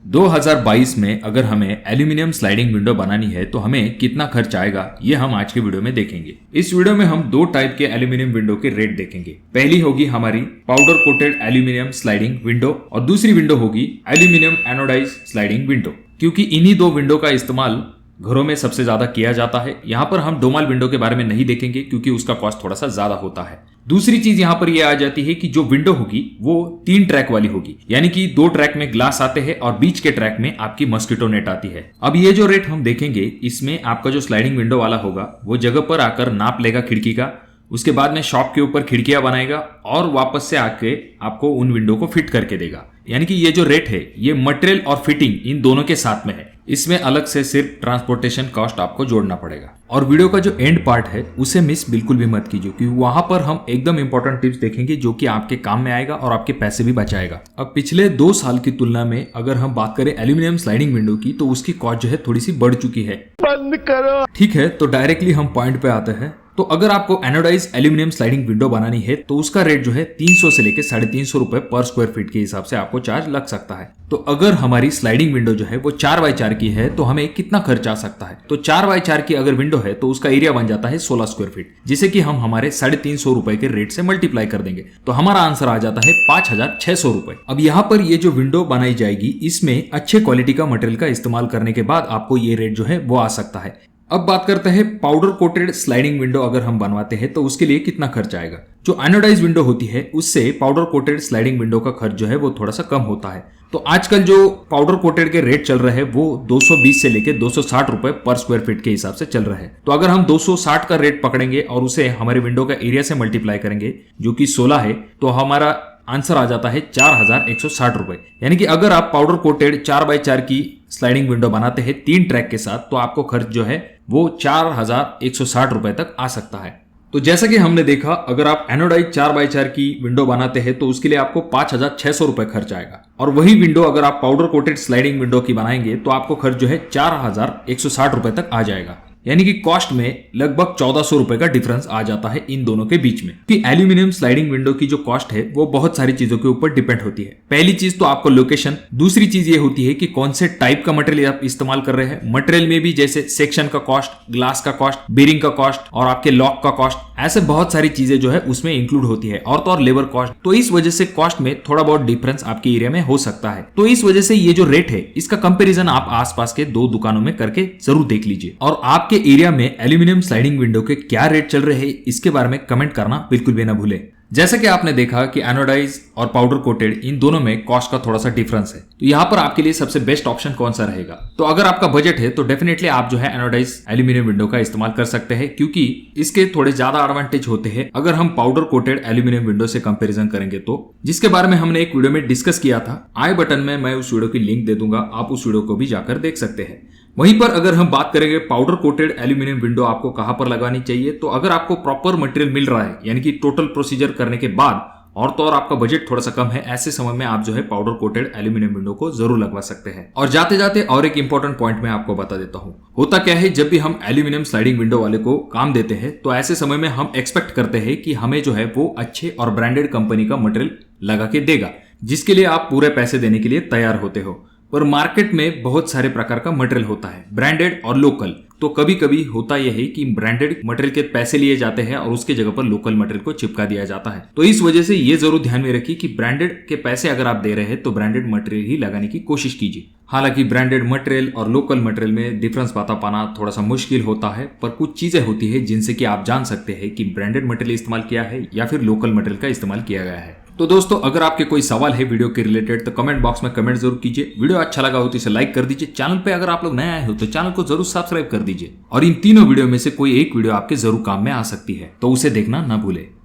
2022 में अगर हमें एल्यूमिनियम स्लाइडिंग विंडो बनानी है तो हमें कितना खर्च आएगा ये हम आज के वीडियो में देखेंगे। इस वीडियो में हम दो टाइप के एल्यूमिनियम विंडो के रेट देखेंगे। पहली होगी हमारी powder coated aluminium sliding window और दूसरी विंडो होगी एल्यूमिनियम एनोडाइज स्लाइडिंग विंडो। क्योंकि इन्हीं दो विंडो का इस्तेमाल घरों में सबसे ज्यादा किया जाता है। यहाँ पर हम डोमाल विंडो के बारे में नहीं देखेंगे क्योंकि उसका कॉस्ट थोड़ा सा ज्यादा होता है। दूसरी चीज यहाँ पर ये आ जाती है कि जो विंडो होगी वो 3 ट्रैक वाली होगी, यानी कि 2 ट्रैक में ग्लास आते हैं और बीच के ट्रैक में आपकी मस्कीटो नेट आती है। अब ये जो रेट हम देखेंगे इसमें आपका जो स्लाइडिंग विंडो वाला होगा वो जगह पर आकर नाप लेगा खिड़की का, उसके बाद में शॉप के ऊपर खिड़कियां बनाएगा और वापस से आके आपको उन विंडो को फिट करके देगा। यानी कि ये जो रेट है ये मटेरियल और फिटिंग इन दोनों के साथ में है। इसमें अलग से सिर्फ ट्रांसपोर्टेशन कॉस्ट आपको जोड़ना पड़ेगा। और वीडियो का जो एंड पार्ट है उसे मिस बिल्कुल भी मत कीजिए क्योंकि वहां पर हम एकदम इंपॉर्टेंट टिप्स देखेंगे जो कि आपके काम में आएगा और आपके पैसे भी बचाएगा। अब पिछले 2 साल की तुलना में अगर हम बात करें एल्यूमिनियम स्लाइडिंग विंडो की तो उसकी कॉस्ट जो है थोड़ी सी बढ़ चुकी है। बंद करो। ठीक है, तो डायरेक्टली हम पॉइंट पे आते हैं। तो अगर आपको एनोडाइज एल्यूमिनियम स्लाइडिंग विंडो बनानी है तो उसका रेट जो है 300 से लेकर 350 रुपए पर स्क्वायर फीट के हिसाब से आपको चार्ज लग सकता है। तो अगर हमारी स्लाइडिंग विंडो जो है वो 4x4 की है तो हमें कितना खर्च आ सकता है? तो 4x4 की अगर विंडो है तो उसका एरिया बन जाता है 16 स्क्वायर फीट, जिसे कि हम हमारे 350 रुपए के रेट से मल्टीप्लाई कर देंगे तो हमारा आंसर आ जाता है 5600 रुपए। अब यहाँ पर ये जो विंडो बनाई जाएगी इसमें अच्छे क्वालिटी का मटेरियल का इस्तेमाल करने के बाद आपको ये रेट जो है वो आ सकता है। अब बात करते हैं पाउडर कोटेड स्लाइडिंग विंडो अगर हम बनवाते हैं तो उसके लिए कितना खर्च आएगा। जो एनोडाइज विंडो होती है उससे पाउडर कोटेड स्लाइडिंग विंडो का खर्च जो है वो थोड़ा सा कम होता है। तो आजकल जो पाउडर कोटेड के रेट चल रहे हैं वो 220 से लेकर 260 रुपए पर स्क्वायर फीट के हिसाब से चल रहे हैं। तो अगर हम 260 का रेट पकड़ेंगे और उसे हमारे विंडो का एरिया से मल्टीप्लाई करेंगे जो कि 16 है तो हमारा आंसर आ जाता है 4160 रुपए। यानी कि अगर आप पाउडर कोटेड 4x4 की स्लाइडिंग विंडो बनाते हैं 3 ट्रैक के साथ तो आपको खर्च जो है वो 4160 रुपए तक आ सकता है। तो जैसा कि हमने देखा अगर आप एनोडाइज 4x4 की विंडो बनाते हैं तो उसके लिए आपको 5600 रुपए खर्च आएगा। और वही विंडो अगर आप पाउडर कोटेड स्लाइडिंग विंडो की बनाएंगे तो आपको खर्च जो है 4160 रुपए तक आ जाएगा। यानी कि कॉस्ट में लगभग 1400 रुपए का डिफरेंस आ जाता है इन दोनों के बीच में। कि एल्यूमिनियम स्लाइडिंग विंडो की जो कॉस्ट है वो बहुत सारी चीजों के ऊपर डिपेंड होती है। पहली चीज तो आपको लोकेशन, दूसरी चीज ये होती है कि कौन से टाइप का मटेरियल आप इस्तेमाल कर रहे हैं। मटेरियल में भी जैसे सेक्शन का कॉस्ट, ग्लास का कॉस्ट, बेरिंग का कॉस्ट और आपके लॉक का कॉस्ट, ऐसे बहुत सारी चीजें जो है उसमें इंक्लूड होती है और तो और लेबर कॉस्ट। तो इस वजह से कॉस्ट में थोड़ा बहुत डिफरेंस आपके एरिया में हो सकता है। तो इस वजह से ये जो रेट है इसका कंपेरिजन आप आसपास के 2 दुकानों में करके जरूर देख लीजिए। और आपके एरिया में एल्यूमिनियम स्लाइडिंग विंडो के क्या रेट चल रहे हैं इसके बारे में कमेंट करना बिल्कुल भी ना भूलें। जैसा कि आपने देखा कि एनोडाइज और पाउडर कोटेड इन दोनों में कॉस्ट का थोड़ा सा डिफरेंस है। तो यहाँ पर आपके लिए सबसे बेस्ट ऑप्शन कौन सा रहेगा? तो अगर आपका बजट है तो डेफिनेटली आप जो है एनोडाइज एल्यूमिनियम विंडो का इस्तेमाल कर सकते हैं क्योंकि इसके थोड़े ज्यादा एडवांटेज होते हैं अगर हम पाउडर कोटेड एल्यूमिनियम विंडो से कंपेरिजन करेंगे तो, जिसके बारे में हमने एक वीडियो में डिस्कस किया था। आई बटन में मैं उस वीडियो की लिंक दे दूंगा, आप उस वीडियो को भी जाकर देख सकते हैं। वहीं पर अगर हम बात करेंगे पाउडर कोटेड एल्यूमिनियम विंडो आपको कहां पर लगानी चाहिए, तो अगर आपको प्रॉपर मटेरियल मिल रहा है यानी कि टोटल प्रोसीजर करने के बाद और तो और आपका बजट थोड़ा सा कम है, ऐसे समय में आप जो है पाउडर कोटेड एल्यूमिनियम विंडो को जरूर लगवा सकते हैं। और जाते जाते और एक इंपॉर्टेंट पॉइंट मैं आपको बता देता हूं। होता क्या है, जब भी हम एल्यूमिनियम स्लाइडिंग विंडो वाले को काम देते हैं तो ऐसे समय में हम एक्सपेक्ट करते हैं कि हमें जो है वो अच्छे और ब्रांडेड कंपनी का मटेरियल लगा के देगा, जिसके लिए आप पूरे पैसे देने के लिए तैयार होते हो। पर मार्केट में बहुत सारे प्रकार का मटेरियल होता है, ब्रांडेड और लोकल। तो कभी कभी होता यह है कि ब्रांडेड मटेरियल के पैसे लिए जाते हैं और उसके जगह पर लोकल मटेरियल को चिपका दिया जाता है। तो इस वजह से ये जरूर ध्यान में रखिए कि ब्रांडेड के पैसे अगर आप दे रहे हैं तो ब्रांडेड मटेरियल ही लगाने की कोशिश कीजिए। हालांकि ब्रांडेड मटेरियल और लोकल मटेरियल में डिफरेंस बता पाना थोड़ा सा मुश्किल होता है, पर कुछ चीजें होती है जिनसे कि आप जान सकते हैं कि ब्रांडेड मटेरियल इस्तेमाल किया है या फिर लोकल मटेरियल का इस्तेमाल किया गया है। तो दोस्तों अगर आपके कोई सवाल है वीडियो के रिलेटेड तो कमेंट बॉक्स में कमेंट जरूर कीजिए। वीडियो अच्छा लगा हो तो इसे लाइक कर दीजिए। चैनल पे अगर आप लोग नए आए हो तो चैनल को जरूर सब्सक्राइब कर दीजिए। और इन तीनों वीडियो में से कोई एक वीडियो आपके जरूर काम में आ सकती है तो उसे देखना ना भूले।